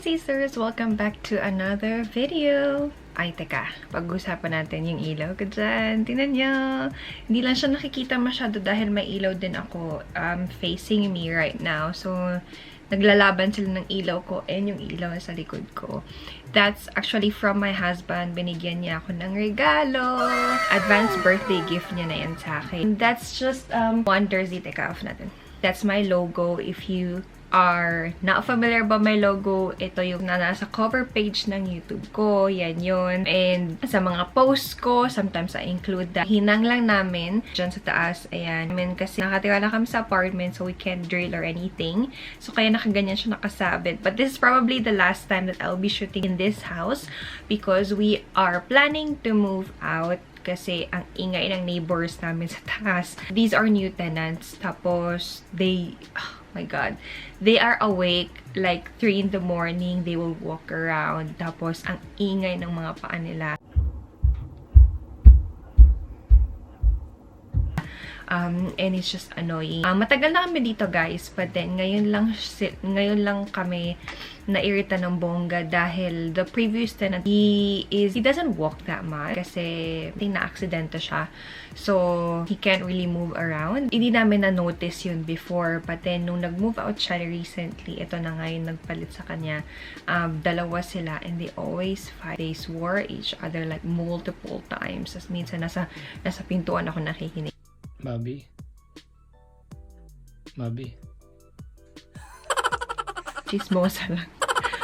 ZEEsters! Welcome back to another video! Ay, teka. Pag-usapan natin yung ilaw ko dyan. Tingnan nyo. Hindi lang siya nakikita masyado dahil may ilaw din ako facing me right now. So, naglalaban sila ng ilaw ko and yung ilaw sa likod ko. That's actually from my husband. Binigyan niya ako ng regalo. Advanced birthday gift niya na yan sa akin. That's just Wonders. Teka, off natin. That's my logo. If you are not familiar ba my logo, ito yung nasa cover page ng YouTube ko. Yan yun. And sa mga posts ko, sometimes I include that. Hinang lang namin dyan sa taas. Ayan. Kasi nakatira lang kami sa apartment so we can't drill or anything. So kaya nakaganyan siya nakasabit. But this is probably the last time that I'll be shooting in this house because we are planning to move out. Kasi ang ingay ng neighbors namin sa taas. These are new tenants. Tapos, oh my God. They are awake like 3 in the morning. They will walk around. Tapos, ang ingay ng mga paa nila. And it's just annoying. Matagal na kami dito, guys. But then, ngayon lang kami nairita ng bongga dahil the previous tenant, he doesn't walk that much kasi na-aksidente siya. So, he can't really move around. Hindi namin na-notice yun before. But then, nung nag-move out siya recently, ito na nga yung nagpalit sa kanya. Dalawa sila and they always fight. They swore each other like multiple times. As minsan, nasa pintuan ako nakikinig. Bobby. Chismosa lang.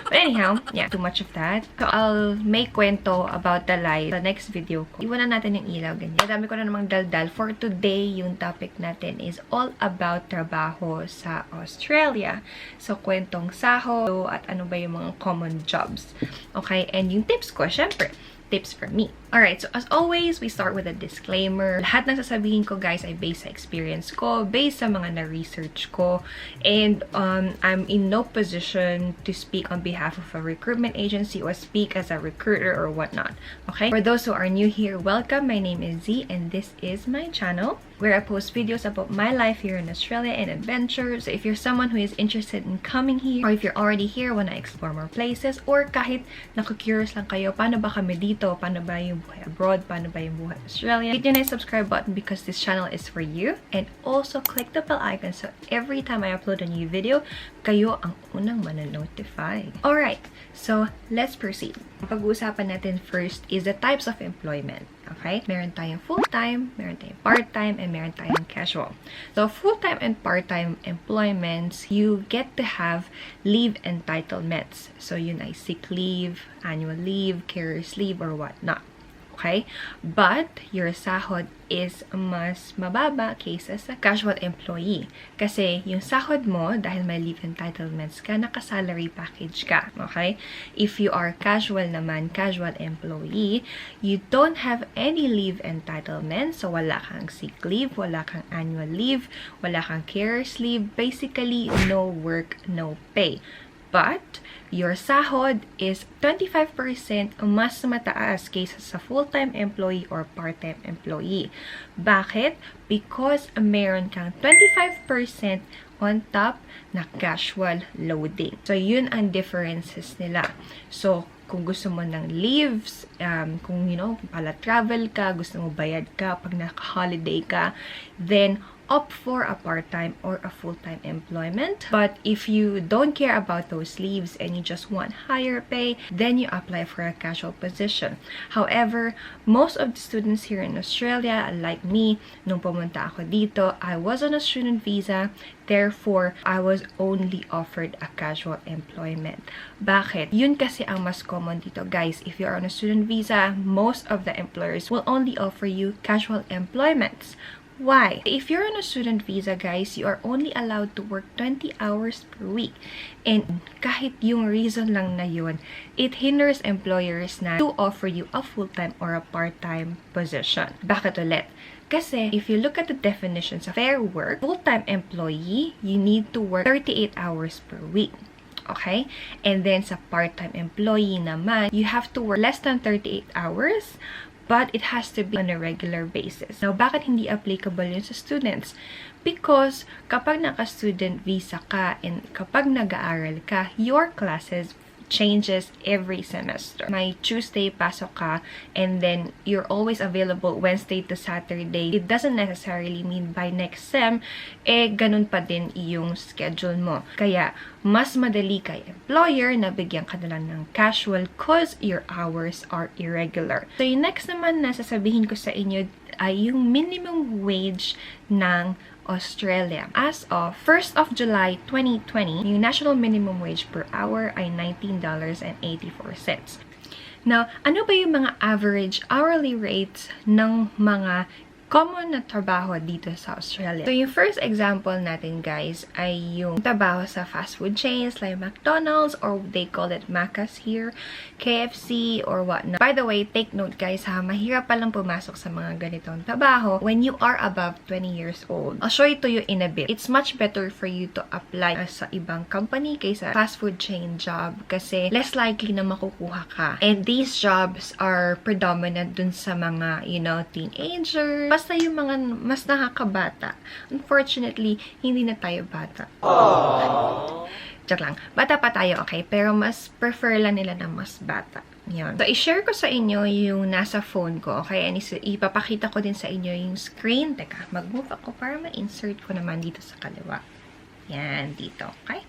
But anyhow, yeah, too much of that. So, I'll make kwento about the light sa next video ko. Iwanan natin yung ilaw, ganyan. Dami ko na namang daldal. For today, yung topic natin is all about trabaho sa Australia. So, kwentong sahod at ano ba yung mga common jobs. Okay? And yung tips ko, syempre, tips for me. Alright, so as always, we start with a disclaimer. Lahat ng sasabihin ko, guys, ay based sa experience ko, based sa mga na-research ko, and I'm in no position to speak on behalf of a recruitment agency or speak as a recruiter or whatnot. Okay? For those who are new here, welcome. My name is Z, and this is my channel where I post videos about my life here in Australia and adventures. So if you're someone who is interested in coming here, or if you're already here, wanna explore more places, or kahit naku-curious lang kayo, paano ba kami dito? Paano ba yung buhay abroad? Paano ba yung buhay Australia? Hit nyo na yung subscribe button because this channel is for you. And also, click the bell icon so every time I upload a new video, kayo ang unang mananotify. Alright, so let's proceed. Pag-uusapan natin first is the types of employment. Okay? Meron tayong full-time, meron tayong part-time, and meron tayong casual. So, full-time and part-time employments, you get to have leave entitlements. So, yun ay sick leave, annual leave, carer's leave, or whatnot. Okay? But, your sahod is mas mababa kaysa sa casual employee. Kasi, yung sahod mo, dahil may leave entitlements ka, naka-salary package ka. Okay? If you are casual naman, casual employee, you don't have any leave entitlements. So, wala kang sick leave, wala kang annual leave, wala kang carer's leave. Basically, no work, no pay. But, your sahod is 25% mas mataas kaysa sa full-time employee or part-time employee. Bakit? Because meron kang 25% on top na casual loading. So, yun ang differences nila. So, kung gusto mo ng leaves, kung, pala travel ka, gusto mo bayad ka, pag naka-holiday ka, then, opt for a part-time or a full-time employment. But if you don't care about those leaves and you just want higher pay, then you apply for a casual position. However, most of the students here in Australia, like me, nung pumunta ako dito, I was on a student visa. Therefore, I was only offered a casual employment. Bakit? Yun kasi ang mas common dito, guys. If you are on a student visa, most of the employers will only offer you casual employments. Why? If you're on a student visa, guys, you are only allowed to work 20 hours per week. And kahit yung reason lang na yun, it hinders employers na to offer you a full-time or a part-time position. Bakit ulit? Kasi if you look at the definitions of fair work, full-time employee, you need to work 38 hours per week. Okay? And then sa part-time employee naman, you have to work less than 38 hours, but it has to be on a regular basis. Now, bakit hindi applicable yun sa students? Because kapag naka-student visa ka and kapag nag-aaral ka, your classes changes every semester. May Tuesday, pasok ka, and then you're always available Wednesday to Saturday. It doesn't necessarily mean by next sem, ganun pa din yung schedule mo. Kaya, mas madali kay employer na bigyan ka na lang ng casual cause your hours are irregular. So, yung next naman na sasabihin ko sa inyo ay yung minimum wage ng Australia. As of 1st of July 2020, yung national minimum wage per hour ay $19.84. Now, ano ba yung mga average hourly rates ng mga common na trabaho dito sa Australia? So, yung first example natin, guys, ay yung trabaho sa fast food chains like McDonald's, or they call it Macca's here, KFC, or whatnot. By the way, take note, guys, ha, mahirap palang pumasok sa mga ganitong trabaho when you are above 20 years old. I'll show it to you in a bit. It's much better for you to apply sa ibang company kaysa fast food chain job kasi less likely na makukuha ka. And these jobs are predominant dun sa mga, you know, teenagers, basta yung mga mas nakakabata. Unfortunately, hindi na tayo bata. Joke lang. Bata pa tayo, okay? Pero mas prefer lang nila na mas bata. Yun. So, i-share ko sa inyo yung nasa phone ko, okay? And ipapakita ko din sa inyo yung screen. Teka, mag-move ako para ma-insert ko naman dito sa kaliwa. Yan, dito, okay?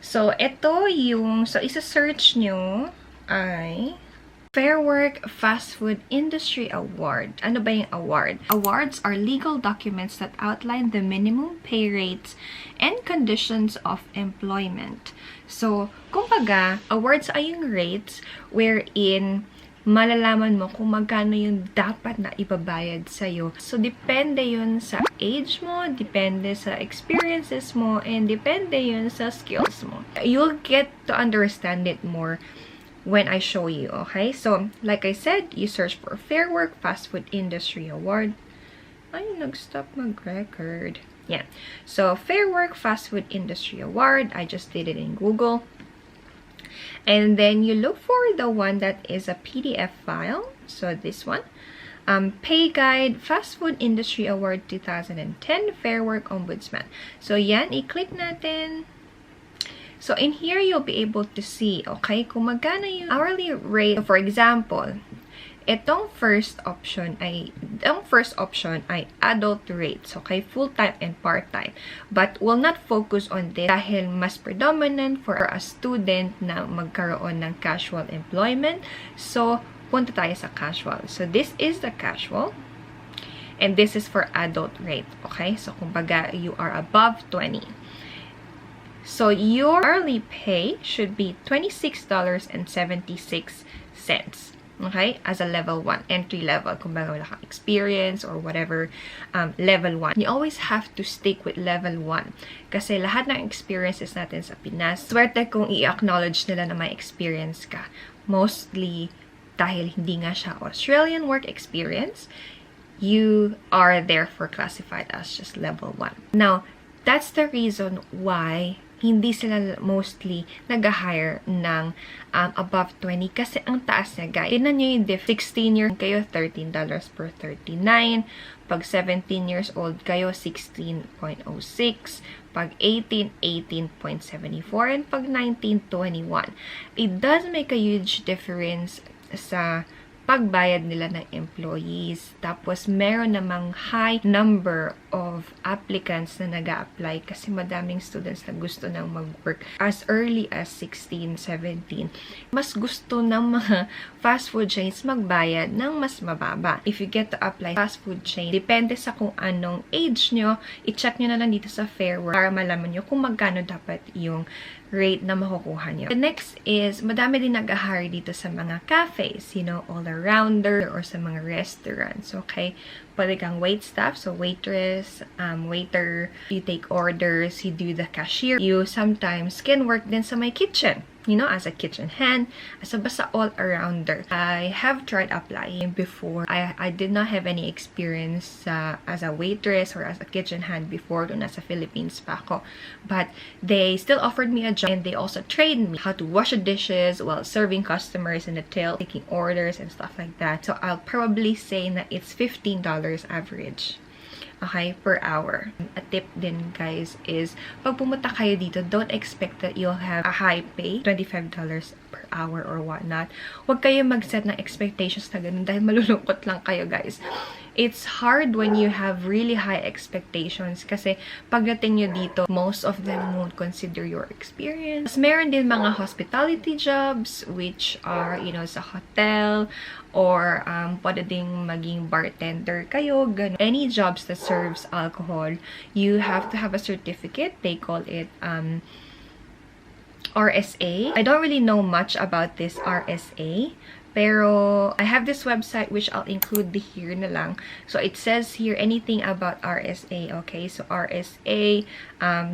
So, ito yung, so, isa-search nyo ay Fair Work Fast Food Industry Award. Ano ba yung award? Awards are legal documents that outline the minimum pay rates and conditions of employment. So, kumbaga, awards ay yung rates wherein malalaman mo kung magkano yung dapat na ibabayad sa'yo. So, depende yun sa age mo, depende sa experiences mo, and depende yun sa skills mo. You'll get to understand it more when I show you, okay? So, like I said, you search for Fair Work Fast Food Industry Award. Ay, nag-stop mag-record. Yeah. So, Fair Work Fast Food Industry Award. I just did it in Google. And then you look for the one that is a PDF file. So, this one. Pay Guide Fast Food Industry Award 2010 Fair Work Ombudsman. So, yan. I-click natin. So, in here, you'll be able to see, okay, kung magkano yung hourly rate. So, for example, itong first option ay adult rates, okay, full-time and part-time. But we'll not focus on this dahil mas predominant for a student na magkaroon ng casual employment. So, punta tayo sa casual. So, this is the casual. And this is for adult rate, okay? So, kumbaga, you are above 20. So, your hourly pay should be $26.76. Okay? As a level 1, entry level. Kung baga wala kang experience or whatever, level 1. You always have to stick with level 1. Kasi lahat ng experiences natin sa Pinas, swerte kung i-acknowledge nila na may experience ka. Mostly, dahil hindi nga siya Australian work experience, you are therefore classified as just level 1. Now, that's the reason why hindi sila mostly nag-hire ng above 20 kasi ang taas niya, guys. Tignan nyo yung 16 years kayo, $13 per 39. Pag 17 years old kayo, 16.06. Pag 18, 18.74. And pag 19, 21. It does make a huge difference sa pagbayad nila ng employees. Tapos, meron namang high number of applicants na nag-a-apply kasi madaming students na gusto nang mag-work as early as 16, 17. Mas gusto ng mga fast food chains magbayad ng mas mababa. If you get to apply fast food chain, depende sa kung anong age nyo, i-check nyo na lang dito sa Fair Work para malaman nyo kung magkano dapat yung rate na makukuha nyo. The next is, madami din nag-hire dito sa mga cafes, you know, all-arounder, or sa mga restaurants, okay? Pwede kang wait staff, so waitress, waiter, you take orders, you do the cashier. You sometimes can work din sa my kitchen, you know, as a kitchen hand, as a basta all-arounder. I have tried applying before. I did not have any experience as a waitress or as a kitchen hand before doon nasa Philippines pa ako. But they still offered me a job and they also trained me how to wash the dishes while serving customers in the till, taking orders and stuff like that. So I'll probably say that it's $15 average. Okay, per hour. A tip din, guys, is pag pumunta kayo dito, don't expect that you'll have a high pay, $25 per hour or whatnot. Huwag kayo mag-set ng expectations na ganun dahil malulungkot lang kayo, guys. It's hard when you have really high expectations kasi pagdating nyo dito, most of them won't consider your experience. Meron din mga hospitality jobs which are, you know, sa hotel or pwede ding maging bartender kayo, ganun. Any jobs that serves alcohol, you have to have a certificate. They call it RSA. I don't really know much about this RSA. Pero, I have this website which I'll include here na lang. So, it says here anything about RSA, okay? So, RSA,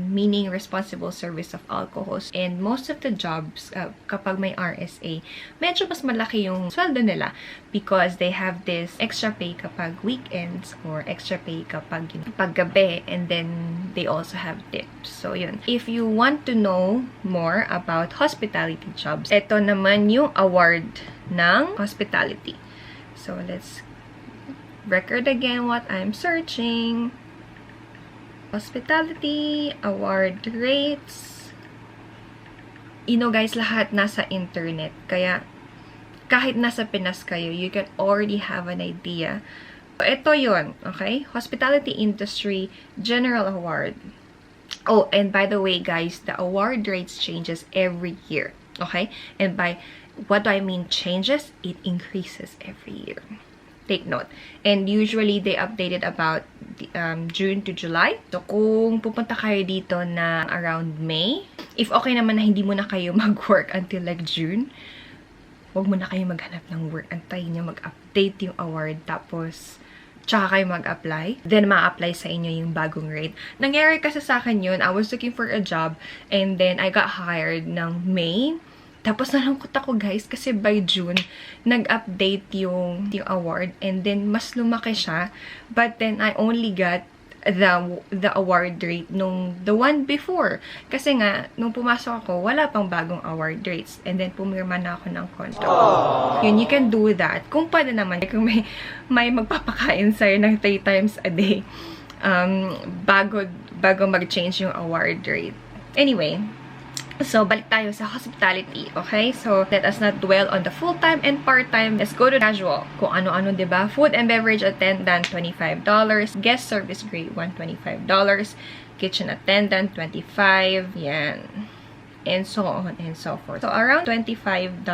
meaning Responsible Service of Alcohols. And most of the jobs, kapag may RSA, medyo mas malaki yung sweldo nila because they have this extra pay kapag weekends or extra pay kapag paggabi, and then they also have tips. So, yun. If you want to know more about hospitality jobs, ito naman yung award ng hospitality. So, let's record again what I'm searching. Hospitality, award rates. You know, guys, lahat nasa internet. Kaya, kahit nasa Pinas kayo, you can already have an idea. So, ito yun, okay? Hospitality Industry General Award. Oh, and by the way, guys, the award rates changes every year. Okay? And by what do I mean changes? It increases every year. Take note. And usually, they update it about June to July. So, kung pupunta kayo dito na around May, if okay naman na hindi mo na kayo mag-work until like June, huwag mo na kayo maghanap ng work. Antayin nyo mag-update yung award. Tapos, tsaka kayo mag-apply. Then, ma-apply sa inyo yung bagong rate. Nangyari kasi sa akin yun. I was looking for a job. And then, I got hired ng May. Tapos nalungkot ako, guys, kasi by June, nag-update yung award, and then mas lumaki siya. But then, I only got the award rate nung the one before. Kasi nga, nung pumasok ako, wala pang bagong award rates. And then, pumirma na ako ng contract. Yun, you can do that. Kung pwede naman, kung may magpapakain sa'yo ng 3 times a day, bago mag-change yung award rate. Anyway, so, balik tayo sa hospitality, okay? So, let us not dwell on the full-time and part-time. Let's go to casual. Kung ano-ano, diba? Food and beverage attendant, $25. Guest service grade, $125. Kitchen attendant, $25. Yan. And so on and so forth. So, around $25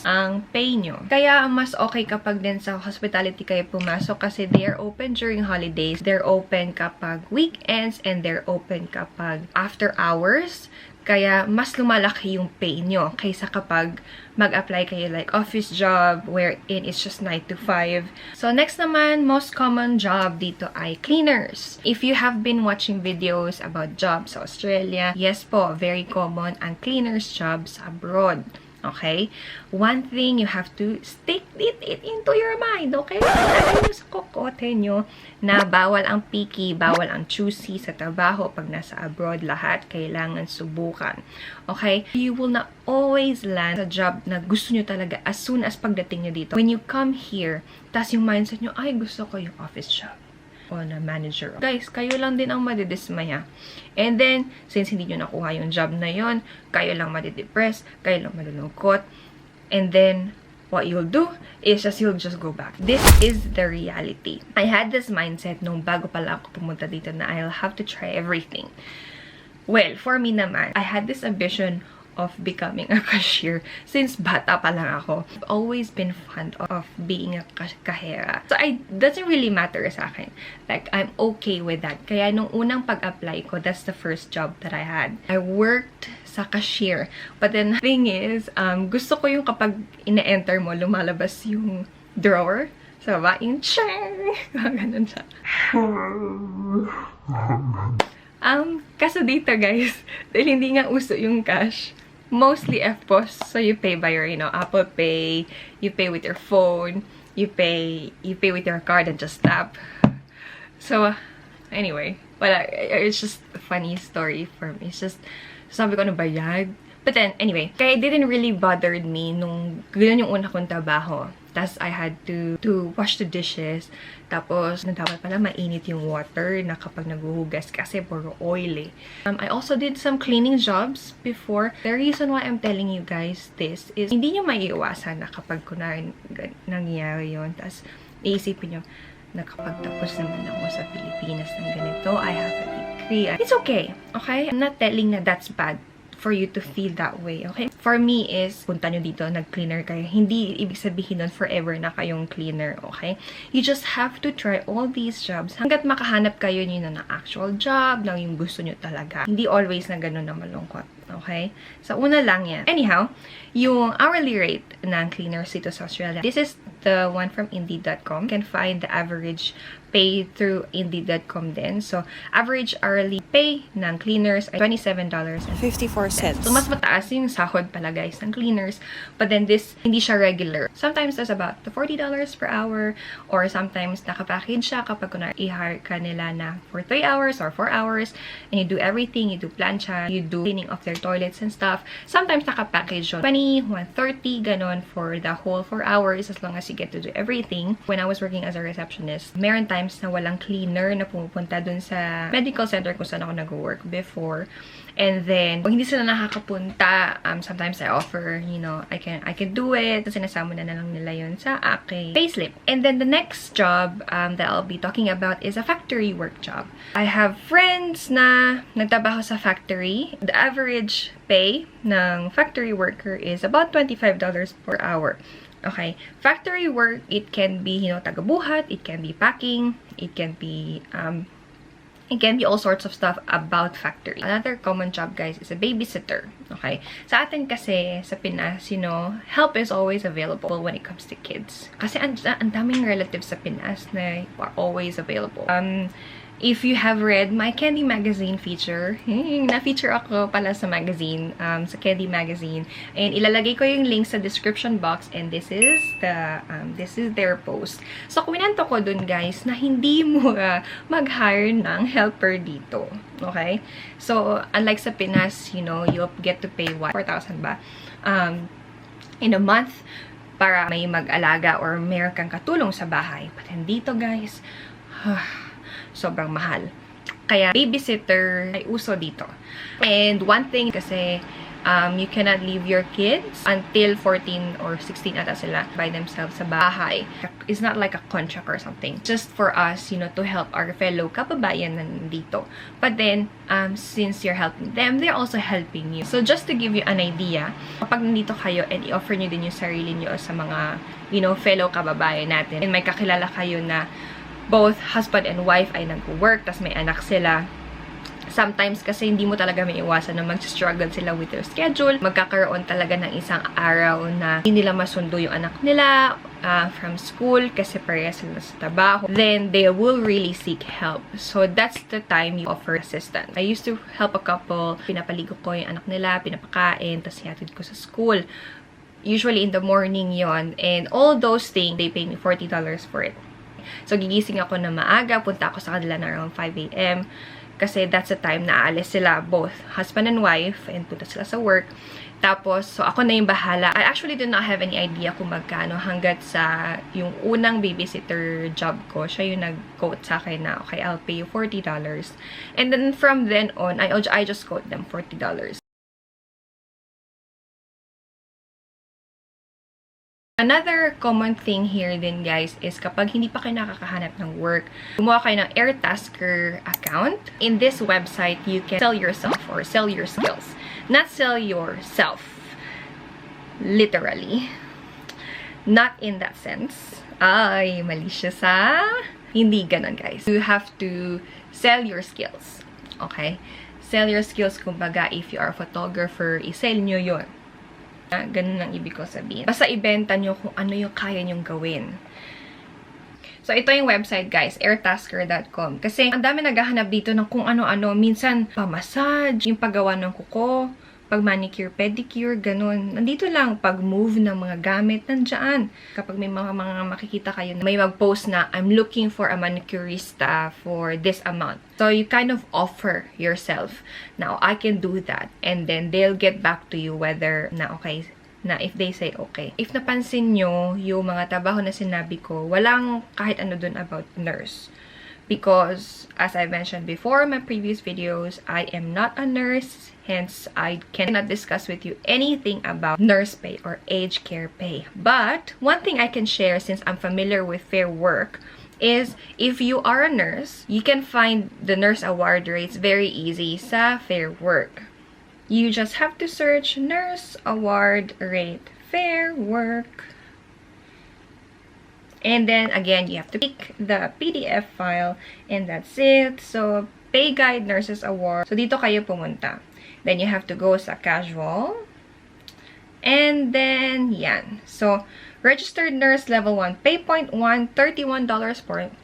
ang pay nyo. Kaya, mas okay kapag din sa hospitality kayo pumasok kasi they are open during holidays. They're open kapag weekends and they're open kapag after hours. Kaya, mas lumalaki yung pay nyo kaysa kapag mag-apply kayo like office job wherein it's just 9 to 5. So, next naman, most common job dito ay cleaners. If you have been watching videos about jobs sa Australia, yes po, very common ang cleaners jobs abroad. Okay? One thing you have to stick it into your mind, okay? Lagay nyo sa kokote nyo na bawal ang picky, bawal ang choosy sa trabaho pag nasa abroad. Lahat kailangan subukan. Okay? You will not always land sa job na gusto nyo talaga as soon as pagdating nyo dito. When you come here, tas yung mindset nyo, ay, gusto ko yung office job o na manager. Guys, kayo lang din ang madidismaya. And then, since hindi nyo nakuha yung job na yon, kayo lang madidepress, kayo lang malulungkot. And then, what you'll do is you'll just go back. This is the reality. I had this mindset nung bago pala ako pumunta dito na I'll have to try everything. Well, for me naman, I had this ambition of becoming a cashier since bata pa lang ako. I've always been fond of being a kahera. So, doesn't really matter sa akin. Like, I'm okay with that. Kaya nung unang pag-apply ko, that's the first job that I had. I worked sa cashier. But then, the thing is, gusto ko yung kapag ina-enter mo, lumalabas yung drawer. So, ba, yung chang! Ganun siya. Kaso dito, guys, dahil hindi nga uso yung cash, mostly FPOS. So, you pay by your, Apple Pay, you pay with your phone, you pay with your card and just tap. So, anyway, it's just a funny story for me. It's just, sabi ko na bayad. But then, anyway, kaya it didn't really bothered me nung ganun yung una kong trabaho. Tapos I had to wash the dishes. Tapos, dapat pala mainit yung water na kapag naguhugas kasi puro oil eh. I also did some cleaning jobs before. The reason why I'm telling you guys this is hindi nyo maiiwasan na kapag kunwari nangyayari yun. Tapos, iisipin nyo, nakapagtapos naman ako sa Pilipinas ng ganito. I have a degree. It's okay. Okay? I'm not telling na that's bad for you to feel that way, okay? For me is, punta nyo dito, nag-cleaner kayo. Hindi ibig sabihin nun forever na kayong cleaner, okay? You just have to try all these jobs hanggat makahanap kayo nyo na actual job, na yung gusto nyo talaga. Hindi always na ganun na malungkot, okay? So, una lang yan. Anyhow, yung hourly rate ng cleaners dito sa Australia, this is the one from Indeed.com. You can find the average pay through Indeed.com din. So, average hourly pay ng cleaners ay $27.54. So, mas mataas yung sahod pala guys ng cleaners. But then this, hindi siya regular. Sometimes there's about $40 per hour or sometimes nakapackage siya kapag i-hire ka nila na for 3 hours or 4 hours and you do everything. You do plancha, you do cleaning of their toilets and stuff. Sometimes nakapackage yun. 20, 130, ganon for the whole 4 hours as long as you get to do everything. When I was working as a receptionist, meron times na walang cleaner na pumupunta dun sa medical center kung saan ako nag-work before. And then, kung hindi sila nakakapunta, sometimes I offer, you know, I can do it. Sinasama na lang nila yun sa aking payslip. And then the next job that I'll be talking about is a factory work job. I have friends na nagtrabaho sa factory. The average pay ng factory worker is about $25 per hour. Okay, factory work, it can be, you know, tagabuhat, it can be packing, it can be all sorts of stuff about factory. Another common job, guys, is a babysitter. Okay, sa atin kasi, sa Pinas, you know, help is always available when it comes to kids. Kasi ang daming relatives sa Pinas na are always available. If you have read my Candy Magazine feature, na-feature ako pala sa magazine, sa Candy Magazine. And ilalagay ko yung link sa description box and this is their post. So, kwento ko dun guys na hindi mo mag-hire ng helper dito. Okay? So, unlike sa Pinas, you know, you get to pay what? 4,000 ba? In a month para may mag-alaga or meron kang katulong sa bahay. But dito guys, sobrang mahal. Kaya, babysitter ay uso dito. And one thing kasi, you cannot leave your kids until 14 or 16 ata sila by themselves sa bahay. It's not like a contract or something. Just for us, you know, to help our fellow kababayan nandito. But then, since you're helping them, they're also helping you. So, just to give you an idea, kapag nandito kayo and i-offer nyo din yung sarili nyo sa mga, you know, fellow kababayan natin, and may kakilala kayo na both husband and wife ay nag-work, tas may anak sila. Sometimes kasi hindi mo talaga may iwasan na mag-struggle sila with their schedule. Magkakaroon talaga ng isang araw na hindi nila masundo yung anak nila from school kasi parehas sila sa trabaho. Then, they will really seek help. So, that's the time you offer assistance. I used to help a couple. Pinapaligo ko yung anak nila, pinapakain, tas hihatid ko sa school. Usually, in the morning yon. And all those things, they pay me $40 for it. So, gigising ako na maaga. Punta ako sa kanila na around 5 a.m. Kasi that's the time na aalis sila, both husband and wife, and punta sila sa work. Tapos, so ako na yung bahala. I actually did not have any idea kung magkano hanggat sa yung unang babysitter job ko. Siya yung nag-quote sa akin na, okay, I'll pay you $40. And then from then on, I just quote them $40. Another common thing here din guys is kapag hindi pa kayo nakakahanap ng work, gumawa kayo ng Airtasker account. In this website, you can sell yourself or sell your skills. Not sell yourself. Literally. Not in that sense. Ay, malicious ha? Hindi ganun guys. You have to sell your skills. Okay? Sell your skills, kumbaga, if you are a photographer, i-sell nyo yun. Ganun ang ibig ko sabihin. Basta ibenta nyo kung ano yung kaya nyong gawin. So, ito yung website, guys. Airtasker.com. Kasi, ang dami naghahanap dito ng kung ano-ano. Minsan, pa-massage, yung paggawa ng kuko, pag-manicure, pedicure, ganun. Nandito lang, pag-move ng mga gamit, nandyan. Kapag may mga makikita kayo na may mag-post na, I'm looking for a manicurista for this amount. So, you kind of offer yourself. Now, I can do that. And then, they'll get back to you whether na, okay, na if they say okay. If napansin nyo, yung mga trabaho na sinabi ko, walang kahit ano dun about nurse. Because, as I mentioned before in my previous videos, I am not a nurse. Hence, I cannot discuss with you anything about nurse pay or aged care pay. But, one thing I can share since I'm familiar with Fair Work is if you are a nurse, you can find the nurse award rates very easy sa Fair Work. You just have to search nurse award rate Fair Work. And then, again, you have to pick the PDF file. And that's it. So, Pay Guide Nurses Award. So, dito kayo pumunta. Then, you have to go sa casual. And then, yan. So, Registered Nurse Level 1, Pay Point 1, $31.45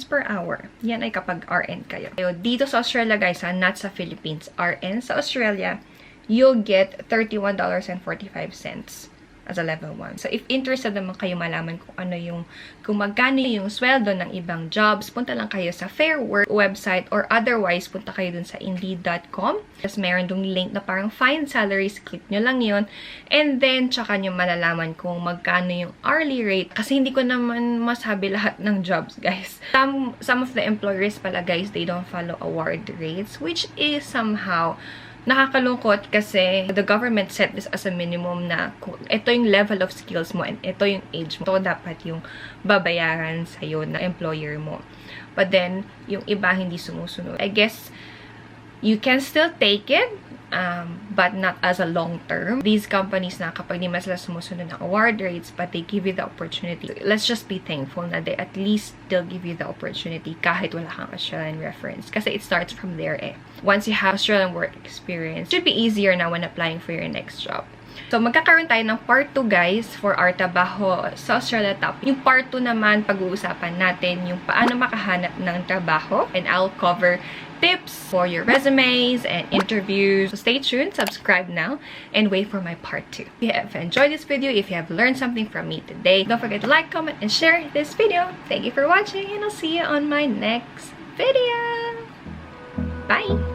per hour. Yan ay kapag RN kayo. Dito sa Australia, guys, not sa Philippines. RN sa Australia, you'll get $31.45 as a level 1. So, if interested naman kayo malaman kung magkano yung sweldo ng ibang jobs, punta lang kayo sa Fair Work website or otherwise, punta kayo dun sa Indeed.com. Tapos, meron dong link na parang find salaries. Click nyo lang yun. And then, tsaka nyo malalaman kung magkano yung hourly rate. Kasi hindi ko naman masabi lahat ng jobs, guys. Some of the employers pala, guys, they don't follow award rates, which is somehow nakakalungkot kasi the government set this as a minimum na ito yung level of skills mo and ito yung age mo. Ito dapat yung babayaran sa'yo na employer mo. But then, yung iba hindi sumusunod. I guess, you can still take it, but not as a long term. These companies na kapag di man sila sumusunod ng award rates, but they give you the opportunity. Let's just be thankful na they at least still give you the opportunity kahit wala kang Australian reference. Kasi it starts from there eh. Once you have Australian work experience, it should be easier na when applying for your next job. So, magkakaroon tayo ng part 2, guys, for our trabaho sa Australia top. Yung part 2 naman, pag-uusapan natin yung paano makahanap ng trabaho. And I'll cover tips for your resumes and interviews. So, stay tuned, subscribe now, and wait for my part 2. If you have enjoyed this video, if you have learned something from me today, don't forget to like, comment, and share this video. Thank you for watching, and I'll see you on my next video. Bye!